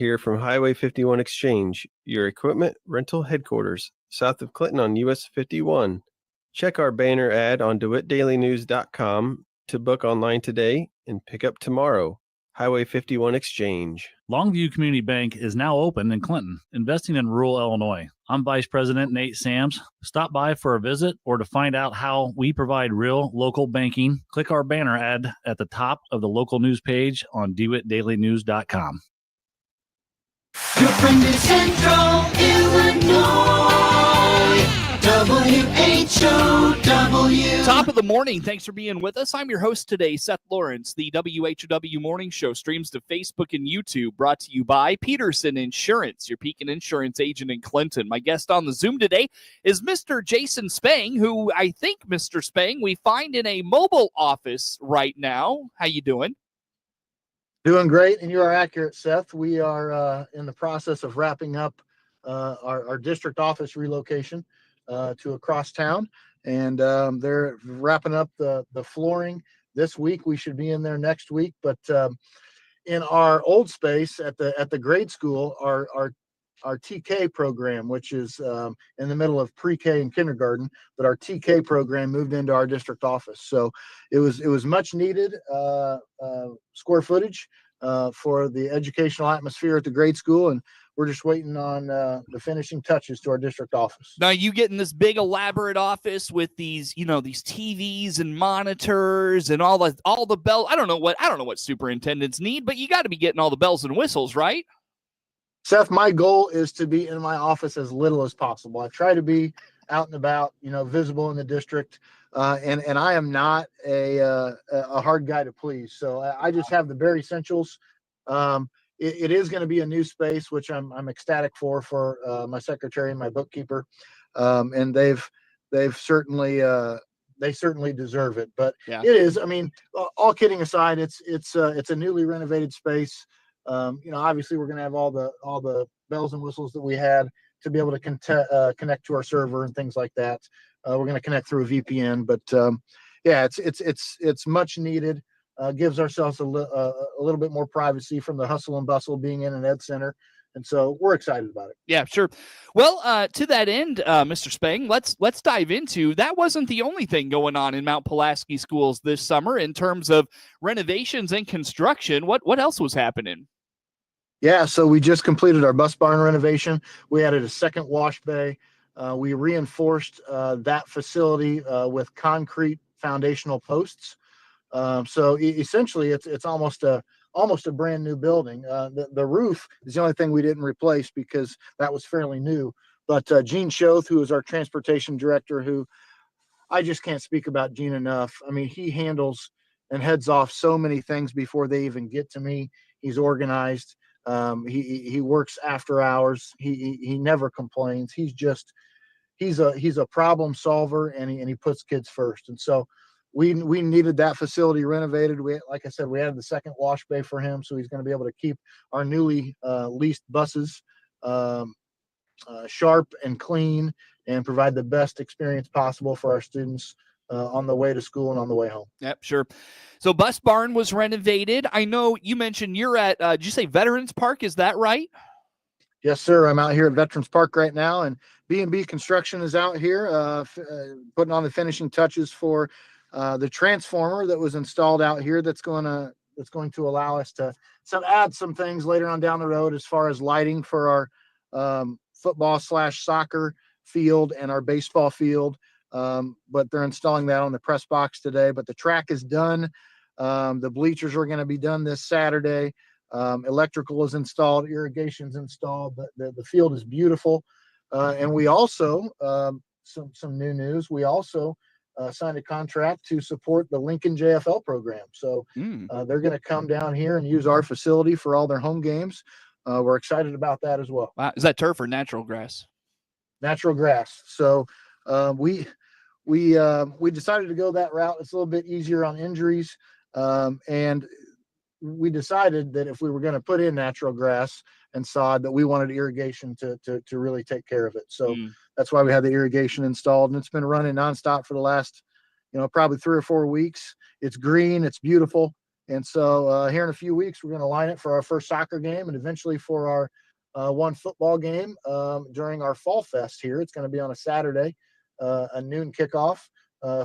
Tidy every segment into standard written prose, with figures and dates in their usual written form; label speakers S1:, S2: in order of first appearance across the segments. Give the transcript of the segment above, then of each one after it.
S1: here from Highway 51 Exchange, your equipment rental headquarters, south of Clinton on US 51. Check our banner ad on DeWittDailyNews.com to book online today and pick up tomorrow. Highway 51 Exchange.
S2: Longview Community Bank is now open in Clinton, investing in rural Illinois. I'm Vice President Nate Sams. Stop by for a visit or to find out how we provide real local banking. Click our banner ad at the top of the local news page on DeWittDailyNews.com.
S3: Your friend is Central Illinois, WHOW.
S4: Top of the morning. Thanks for being with us. I'm your host today, Seth Lawrence. The WHOW Morning Show streams to Facebook and YouTube, brought to you by Peterson Insurance, your Pekin Insurance agent in Clinton. My guest on the Zoom today is Mr. Jason Spang, who I think, Mr. Spang, we find in a mobile office right now. How you doing?
S5: Doing great, and you are accurate, Seth. We are in the process of wrapping up our district office relocation to across town, and they're wrapping up the flooring this week. We should be in there next week, but in our old space at the grade school, our TK program, which is in the middle of pre-K and kindergarten, but our TK program moved into our district office. So it was much needed square footage for the educational atmosphere at the grade school, and we're just waiting on the finishing touches to our district office.
S4: Now you get in this big elaborate office with these, these TVs and monitors and all the bells. I don't know what superintendents need, but you got to be getting all the bells and whistles, right?
S5: Seth, my goal is to be in my office as little as possible. I try to be out and about, visible in the district, and I am not a hard guy to please. So I just have the bare essentials. It is going to be a new space, which I'm ecstatic for my secretary and my bookkeeper, and they've certainly deserve it. But yeah. It is. I mean, all kidding aside, it's a newly renovated space. Obviously we're going to have all the bells and whistles that we had to be able to connect to our server and things like that. We're going to connect through a VPN, but it's much needed. Gives ourselves a little bit more privacy from the hustle and bustle being in an ed center. And so we're excited about it. Yeah,
S4: sure. Well, to that end, Mr. Spang, let's dive into that. Wasn't the only thing going on in Mt Pulaski Schools this summer in terms of renovations and construction. What else was happening?
S5: Yeah, so we just completed our bus barn renovation. We added a second wash bay. We reinforced that facility with concrete foundational posts. So essentially, it's almost a brand new building. The roof is the only thing we didn't replace because that was fairly new. But Gene Shoth, who is our transportation director, who I just can't speak about Gene enough. I mean, he handles and heads off so many things before they even get to me. He's organized. He works after hours. He never complains. He's a problem solver, and he puts kids first. And so we needed that facility renovated. Like I said, we added the second wash bay for him, so he's going to be able to keep our newly leased buses sharp and clean and provide the best experience possible for our students on the way to school and on the way home.
S4: Yep, sure. So bus barn was renovated. I know you mentioned you're at, did you say Veterans Park? Is that right?
S5: Yes, sir. I'm out here at Veterans Park right now, and B&B Construction is out here putting on the finishing touches for the transformer that was installed out here. That's going to allow us to add some things later on down the road as far as lighting for our football/soccer field and our baseball field. But they're installing that on the press box today. But the track is done. The bleachers are going to be done this Saturday. Electrical is installed, irrigation's installed. The field is beautiful. And we also, some new news, we also signed a contract to support the Lincoln JFL program. So they're going to come down here and use our facility for all their home games. We're excited about that as well.
S4: Wow. Is that turf or natural grass?
S5: Natural grass. So we decided to go that route. It's a little bit easier on injuries. And we decided that if we were going to put in natural grass and sod, that we wanted irrigation to really take care of it. So that's why we had the irrigation installed, and it's been running nonstop for the last, probably 3 or 4 weeks. It's green, it's beautiful, And so here in a few weeks, we're going to line it for our first soccer game and eventually for our one football game during our Fall Fest here. It's going to be on a Saturday, a noon kickoff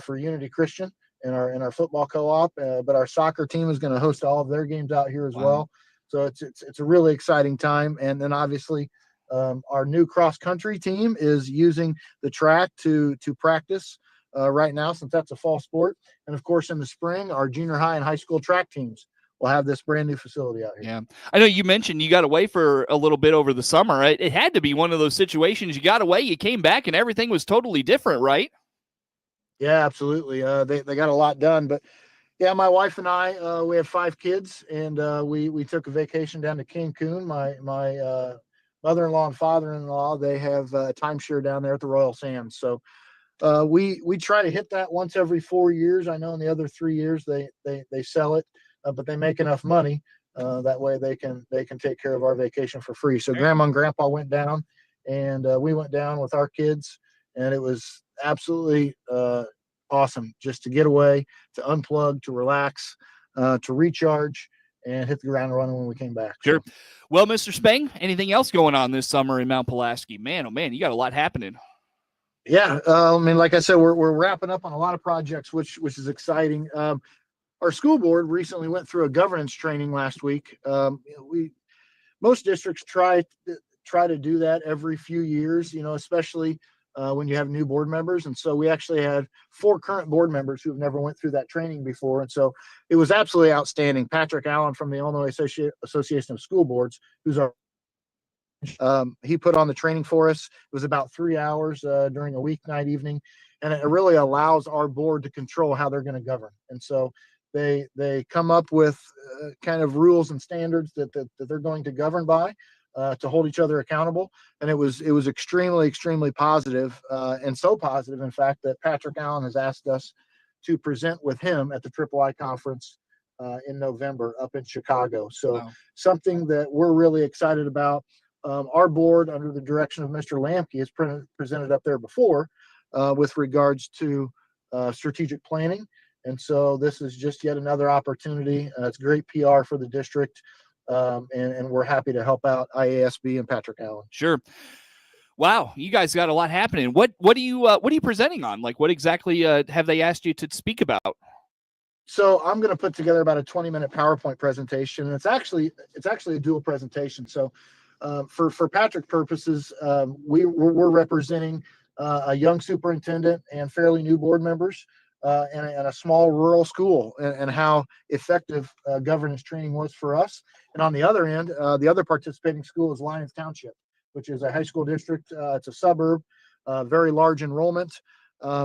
S5: for Unity Christian in our football co-op. But our soccer team is going to host all of their games out here as well. So it's a really exciting time. And then obviously our new cross country team is using the track to practice right now, since that's a fall sport. And of course, in the spring, our junior high and high school track teams will have this brand new facility out here.
S4: Yeah. I know you mentioned you got away for a little bit over the summer. Right? It had to be one of those situations. You got away, you came back, and everything was totally different, right?
S5: Yeah, absolutely. They got a lot done, but yeah, my wife and I, we have 5 kids, and we took a vacation down to Cancun. My mother-in-law and father-in-law, they have a timeshare down there at the Royal Sands. So we try to hit that once every 4 years. I know in the other 3 years they sell it, but they make enough money that way they can take care of our vacation for free. So Grandma and Grandpa went down, and we went down with our kids, and it was absolutely awesome just to get away, to unplug, to relax, to recharge, and hit the ground running when we came back.
S4: Sure. So, well, Mr. Spang, anything else going on this summer in Mount Pulaski? Man, oh man, you got a lot happening.
S5: Yeah, I mean, like I said, we're wrapping up on a lot of projects, which is exciting. Our school board recently went through a governance training last week. Most districts try to do that every few years, especially when you have new board members. And so we actually had 4 current board members who have never went through that training before. And so it was absolutely outstanding. Patrick Allen from the Illinois Association of School Boards, who's our he put on the training for us. It was about 3 hours during a weeknight evening, and it really allows our board to control how they're going to govern. And so they come up with kind of rules and standards that they're going to govern by, to hold each other accountable. And it was extremely, extremely positive, and so positive, in fact, that Patrick Allen has asked us to present with him at the III conference in November up in Chicago. So something that we're really excited about. Our board, under the direction of Mr. Lamke, has presented up there before with regards to strategic planning. And so this is just yet another opportunity. It's great PR for the district. And we're happy to help out IASB and Patrick Allen.
S4: Sure. Wow, you guys got a lot happening. What are you presenting on? Like, what exactly have they asked you to speak about?
S5: So I'm going to put together about a 20-minute PowerPoint presentation, and it's actually a dual presentation. So for Patrick purposes, we're representing a young superintendent and fairly new board members. And a small rural school, and how effective governance training was for us. And on the other end, the other participating school is Lyons Township, which is a high school district. It's a suburb, very large enrollment,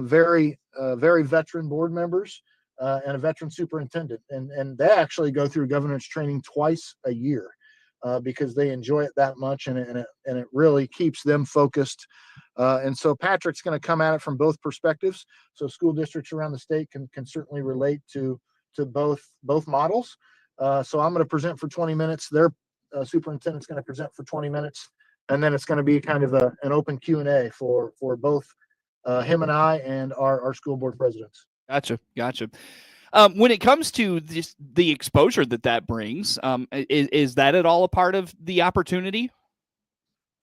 S5: very veteran board members, and a veteran superintendent. And they actually go through governance training twice a year because they enjoy it that much, and it really keeps them focused. And so Patrick's going to come at it from both perspectives. So school districts around the state can certainly relate to both models. So I'm going to present for 20 minutes. Their superintendent's going to present for 20 minutes. And then it's going to be kind of an open Q&A for both him and I and our school board presidents.
S4: Gotcha. When it comes to the exposure that brings, is that at all a part of the opportunity?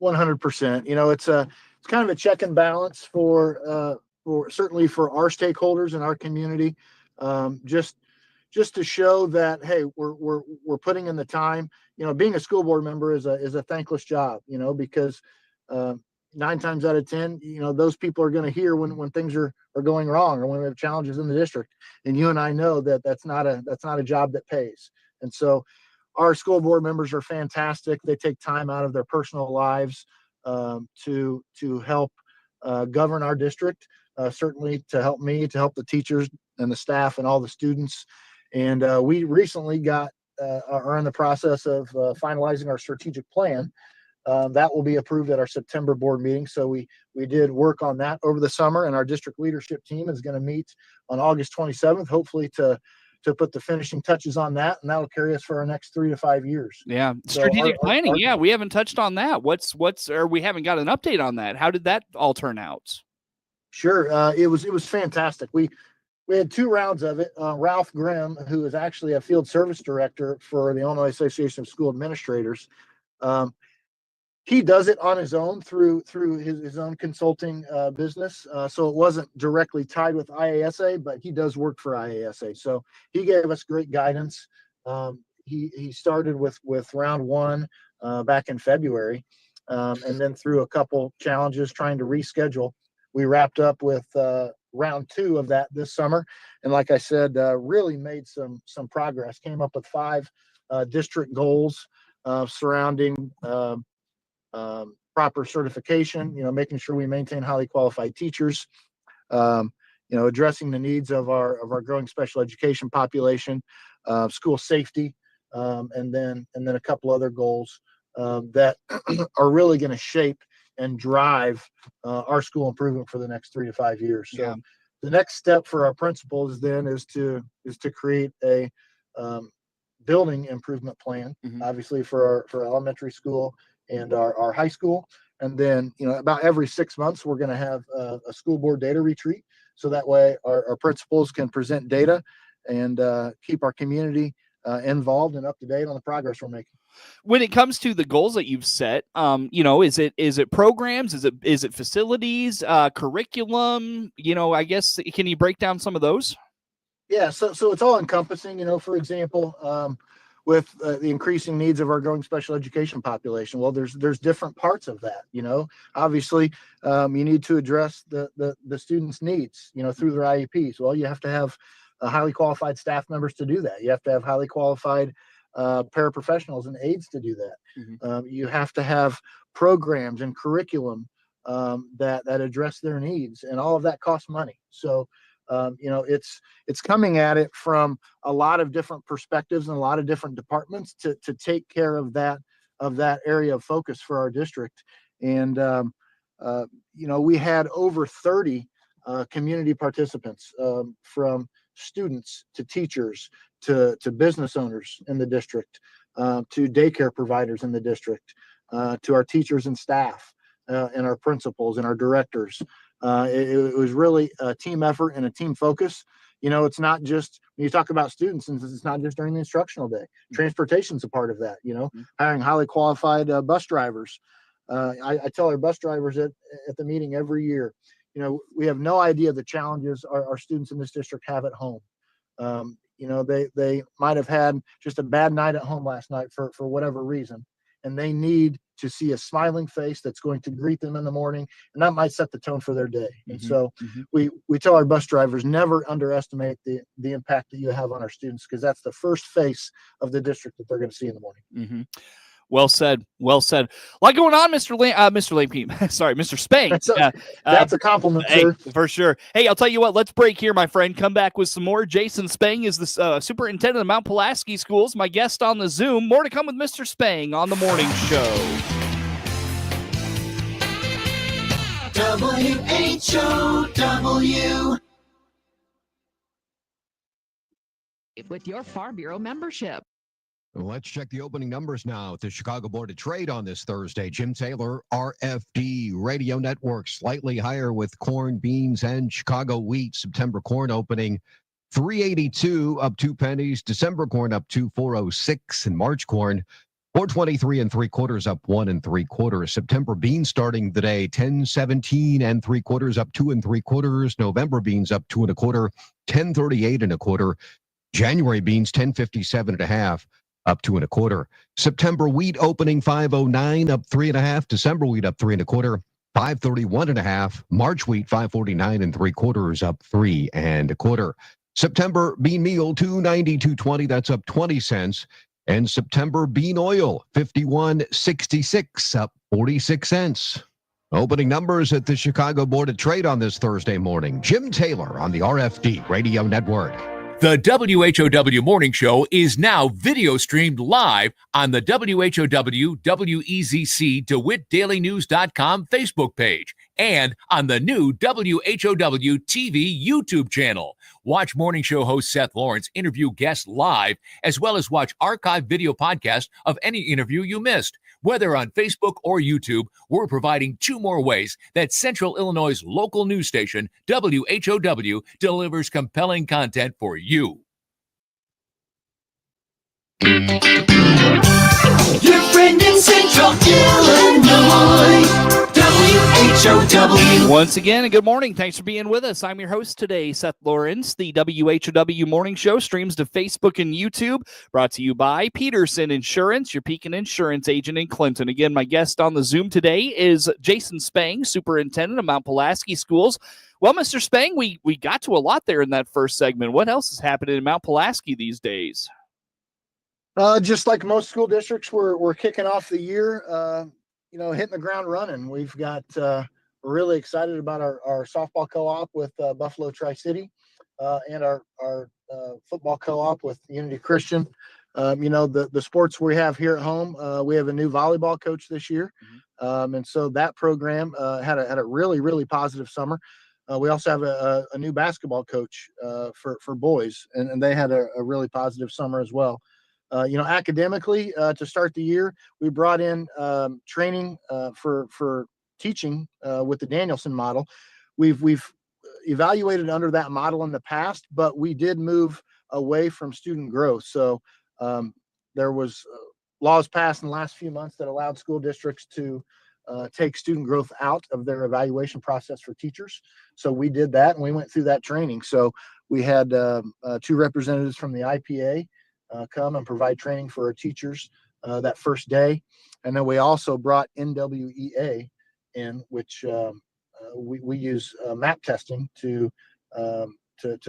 S5: 100%. It's kind of a check and balance for certainly for our stakeholders in our community, just to show that, hey, we're putting in the time. Being a school board member is a thankless job. Because 9 times out of 10, those people are going to hear when things are going wrong, or when we have challenges in the district. And you and I know that that's not a job that pays. And so our school board members are fantastic. They take time out of their personal lives to help govern our district, certainly to help me, to help the teachers and the staff and all the students. And we recently are in the process of finalizing our strategic plan. That will be approved at our September board meeting. So we did work on that over the summer, and our district leadership team is going to meet on August 27th, hopefully to put the finishing touches on that, and that will carry us for our next 3 to 5 years.
S4: Yeah, strategic planning. We haven't touched on that. We haven't got an update on that. How did that all turn out?
S5: Sure, it was fantastic. We We had 2 rounds of it. Ralph Grimm, who is actually a field service director for the Illinois Association of School Administrators, he does it on his own through his own consulting business. So it wasn't directly tied with IASA, but he does work for IASA. So he gave us great guidance. He started with round 1 back in February, and then through a couple challenges trying to reschedule, we wrapped up with round 2 of that this summer. And like I said, really made some progress. Came up with 5 district goals surrounding proper certification, making sure we maintain highly qualified teachers, addressing the needs of our growing special education population, school safety, and then a couple other goals that are really going to shape and drive our school improvement for the next 3 to 5 years. So the next step for our principals then is to create a building improvement plan, obviously for elementary school and our high school. And then, about every 6 months, we're going to have a school board data retreat. So that way our principals can present data and keep our community involved and up to date on the progress we're making.
S4: When it comes to the goals that you've set, is it programs? Is it facilities, curriculum? I guess, can you break down some of those?
S5: Yeah. So it's all encompassing, for example, with the increasing needs of our growing special education population. Well, there's different parts of that. Obviously, you need to address the students' needs, through their IEPs. Well, you have to have highly qualified staff members to do that. You have to have highly qualified paraprofessionals and aides to do that. You have to have programs and curriculum that address their needs, and all of that costs money. So it's coming at it from a lot of different perspectives and a lot of different departments to take care of that area of focus for our district. And we had over 30 community participants, from students to teachers to business owners in the district, to daycare providers in the district, to our teachers and staff, and our principals and our directors. It was really a team effort and a team focus. It's not just when you talk about students, and it's not just during the instructional day. Transportation's a part of that. Hiring highly qualified bus drivers. I tell our bus drivers at the meeting every year, we have no idea the challenges our students in this district have at home. They might have had just a bad night at home last night for whatever reason, and they need to see a smiling face that's going to greet them in the morning, and that might set the tone for their day. And so we tell our bus drivers, never underestimate the impact that you have on our students, because that's the first face of the district that they're going to see in the morning.
S4: Well said. Well said. A lot going on, Mr. Lane. Sorry, Mr. Spang.
S5: That's a compliment, sir.
S4: For sure. Hey, I'll tell you what. Let's break here, my friend. Come back with some more. Jason Spang is the superintendent of Mt Pulaski Schools. My guest on the Zoom. More to come with Mr. Spang on the morning show.
S3: WHOW.
S6: With your Farm Bureau membership.
S7: Let's check the opening numbers now at the Chicago Board of Trade on this Thursday. Jim Taylor, RFD Radio Network, slightly higher with corn, beans, and Chicago wheat. September corn opening $3.82, up 2 pennies. December corn up to $4.06, and March corn $4.23 3/4, up 1 3/4. September beans starting the day $10.17 3/4, up 2 3/4. November beans up 2 1/4, $10.38 1/4. January beans $10.57 1/2. Up 2 1/4. September wheat opening $5.09, up 3 1/2. December wheat up 3 1/4, $5.31 1/2. March wheat $5.49 3/4, up 3 1/4. September bean meal $2.90 2.20, that's up 20 cents. And September bean oil $51.66, up 46 cents. Opening numbers at the Chicago Board of Trade on this Thursday morning. Jim Taylor on the RFD Radio Network.
S8: The WHOW Morning Show is now video streamed live on the WHOW WEZC DeWittDailyNews.com Facebook page and on the new WHOW TV YouTube channel. Watch morning show host Seth Lawrence interview guests live, as well as watch archived video podcasts of any interview you missed. Whether on Facebook or YouTube, we're providing 2 more ways that Central Illinois' local news station, WHOW, delivers compelling content for you.
S3: Your friend in Central Illinois, WHOW.
S4: Once again, and good morning. Thanks for being with us. I'm your host today, Seth Lawrence. The WHOW Morning Show streams to Facebook and YouTube, brought to you by Peterson Insurance, your Pekin Insurance agent in Clinton. Again, my guest on the Zoom today is Jason Spang, Superintendent of Mt Pulaski Schools. Well, Mr. Spang, we got to a lot there in that first segment. What else is happening in Mt Pulaski these days?
S5: Just like most school districts, we're kicking off the year, hitting the ground running. We've got we're really excited about our softball co-op with Buffalo Tri-City and our football co-op with Unity Christian. The sports we have here at home, we have a new volleyball coach this year. And so that program had a really, really positive summer. We also have a new basketball coach for boys, and they had a really positive summer as well. Academically, to start the year, we brought in training for teaching with the Danielson model. We've evaluated under that model in the past, but we did move away from student growth. So there was laws passed in the last few months that allowed school districts to take student growth out of their evaluation process for teachers. So we did that, and we went through that training. So we had 2 representatives from the IPA come and provide training for our teachers that first day. And then we also brought NWEA in, which we use map testing to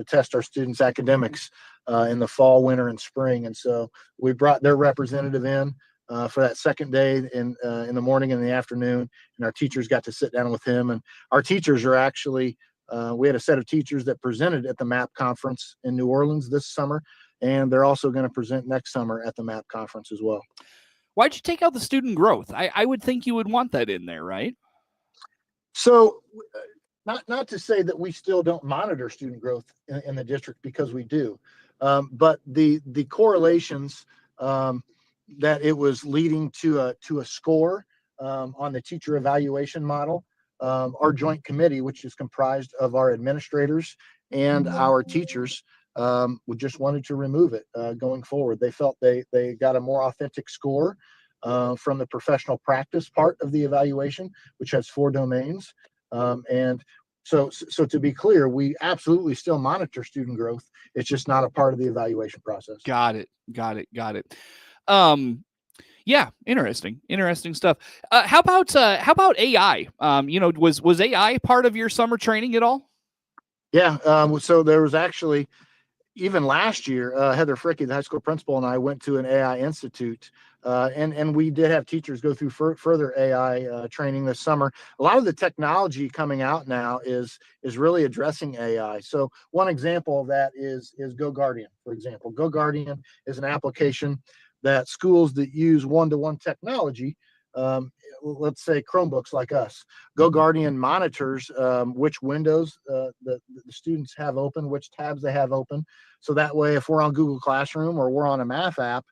S5: test our students' academics in the fall, winter, and spring. And so we brought their representative in for that second day in the morning and the afternoon, and our teachers got to sit down with him. And our teachers are actually, we had a set of teachers that presented at the MAP conference in New Orleans this summer, and they're also going to present next summer at the MAP conference as well.
S4: Why'd you take out the student growth? I would think you would want that in there, right?
S5: So not to say that we still don't monitor student growth in the district, because we do, but the correlations that it was leading to a score on the teacher evaluation model, our joint committee, which is comprised of our administrators and our teachers, we just wanted to remove it going forward. They felt they got a more authentic score from the professional practice part of the evaluation, which has 4 domains. And so to be clear, we absolutely still monitor student growth. It's just not a part of the evaluation process.
S4: Got it. Yeah, interesting stuff. How about AI? Was AI part of your summer training at all?
S5: Yeah. So there was actually, even last year, Heather Fricky, the high school principal, and I went to an AI institute, and we did have teachers go through further AI training this summer. A lot of the technology coming out now is really addressing AI. So one example of that is Go Guardian, for example. Go Guardian is an application that schools that use one-to-one technology, let's say Chromebooks like us, Go Guardian monitors which windows the students have open, which tabs they have open. So that way, if we're on Google Classroom or we're on a math app,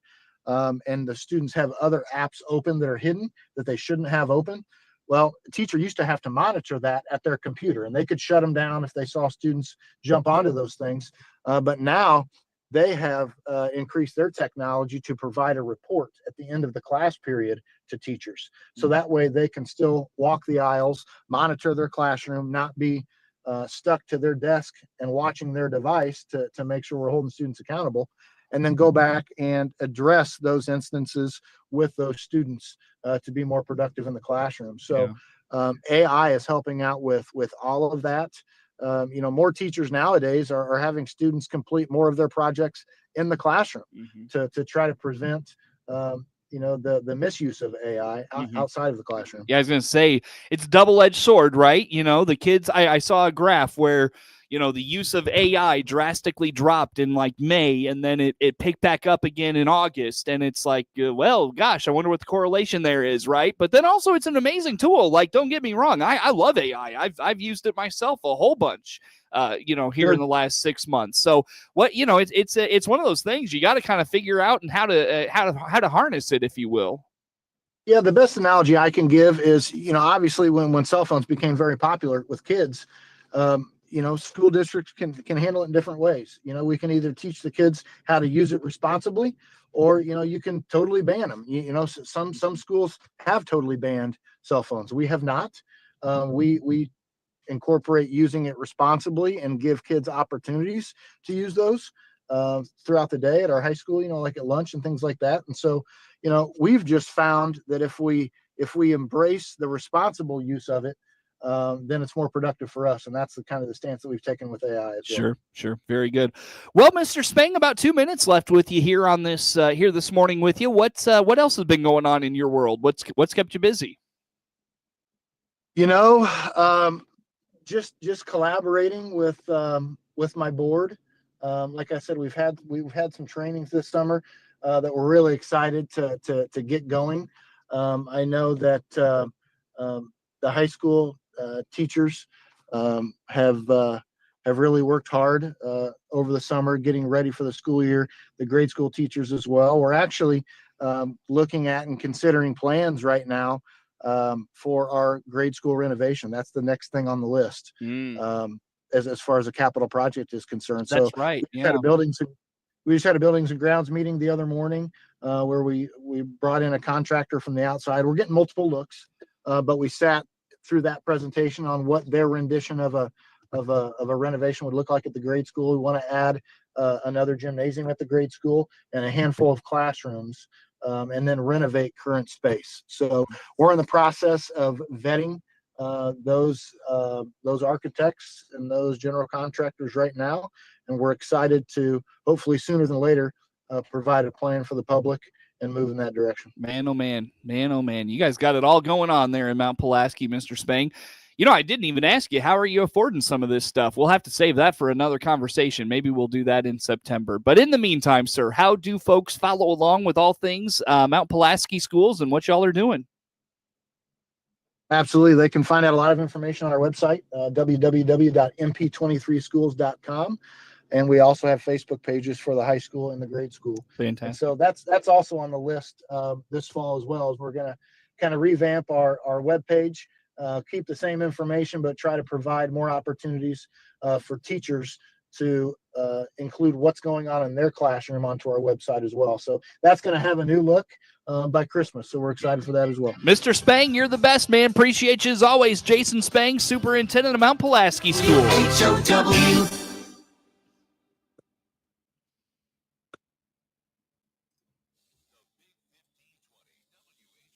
S5: and the students have other apps open that are hidden that they shouldn't have open, well, a teacher used to have to monitor that at their computer, and they could shut them down if they saw students jump onto those things. But now they have increased their technology to provide a report at the end of the class period to teachers. So that way they can still walk the aisles, monitor their classroom, not be stuck to their desk and watching their device to make sure we're holding students accountable, and then go back and address those instances with those students to be more productive in the classroom. So AI is helping out with all of that. More teachers nowadays are having students complete more of their projects in the classroom to try to prevent the misuse of AI outside of the classroom.
S4: Yeah, I was going to say, it's a double-edged sword, right? The kids, I saw a graph where, the use of AI drastically dropped in like May, and then it picked back up again in August. And it's like, well, gosh, I wonder what the correlation there is, right? But then also it's an amazing tool. Like, don't get me wrong. I love AI. I've used it myself a whole bunch, here in the last 6 months. So what, it's one of those things you got to kind of figure out and how to harness it, if you will.
S5: Yeah, the best analogy I can give is, obviously when cell phones became very popular with kids, school districts can handle it in different ways. We can either teach the kids how to use it responsibly, or, you can totally ban them. Some schools have totally banned cell phones. We have not. We incorporate using it responsibly and give kids opportunities to use those throughout the day at our high school, like at lunch and things like that. And so, we've just found that if we embrace the responsible use of it, then it's more productive for us. And that's the kind of the stance that we've taken with AI as well.
S4: Sure. Very good. Well, Mr. Spang, about 2 minutes left with you here on this, here this morning with you. What else has been going on in your world? What's kept you busy?
S5: Just collaborating with my board. Like I said, we've had some trainings this summer that we're really excited to get going. I know that the high school teachers have really worked hard over the summer getting ready for the school year. The grade school teachers as well. We're actually looking at and considering plans right now for our grade school renovation. That's the next thing on the list. As far as a capital project is concerned.
S4: That's right.
S5: We just had a buildings and grounds meeting the other morning where we brought in a contractor from the outside. We're getting multiple looks, but we sat through that presentation on what their rendition of a renovation would look like at the grade school. We want to add another gymnasium at the grade school and a handful of classrooms, and then renovate current space. So we're in the process of vetting those architects and those general contractors right now, and we're excited to hopefully sooner than later provide a plan for the public and move in that direction.
S4: Man, oh man, you guys got it all going on there in Mount Pulaski, Mr. Spang. I didn't even ask you, how are you affording some of this stuff? We'll have to save that for another conversation. Maybe we'll do that in September. But in the meantime, sir, how do folks follow along with all things Mount Pulaski Schools and what y'all are doing?
S5: Absolutely. They can find out a lot of information on our website, www.mp23schools.com. And we also have Facebook pages for the high school and the grade school.
S4: Fantastic.
S5: And so that's also on the list this fall as well, as we're going to kind of revamp our webpage, keep the same information, but try to provide more opportunities for teachers to include what's going on in their classroom onto our website as well. So that's going to have a new look by Christmas. So we're excited for that as well.
S4: Mr. Spang, you're the best, man. Appreciate you as always. Jason Spang, Superintendent of Mount Pulaski Schools.
S3: WHOW.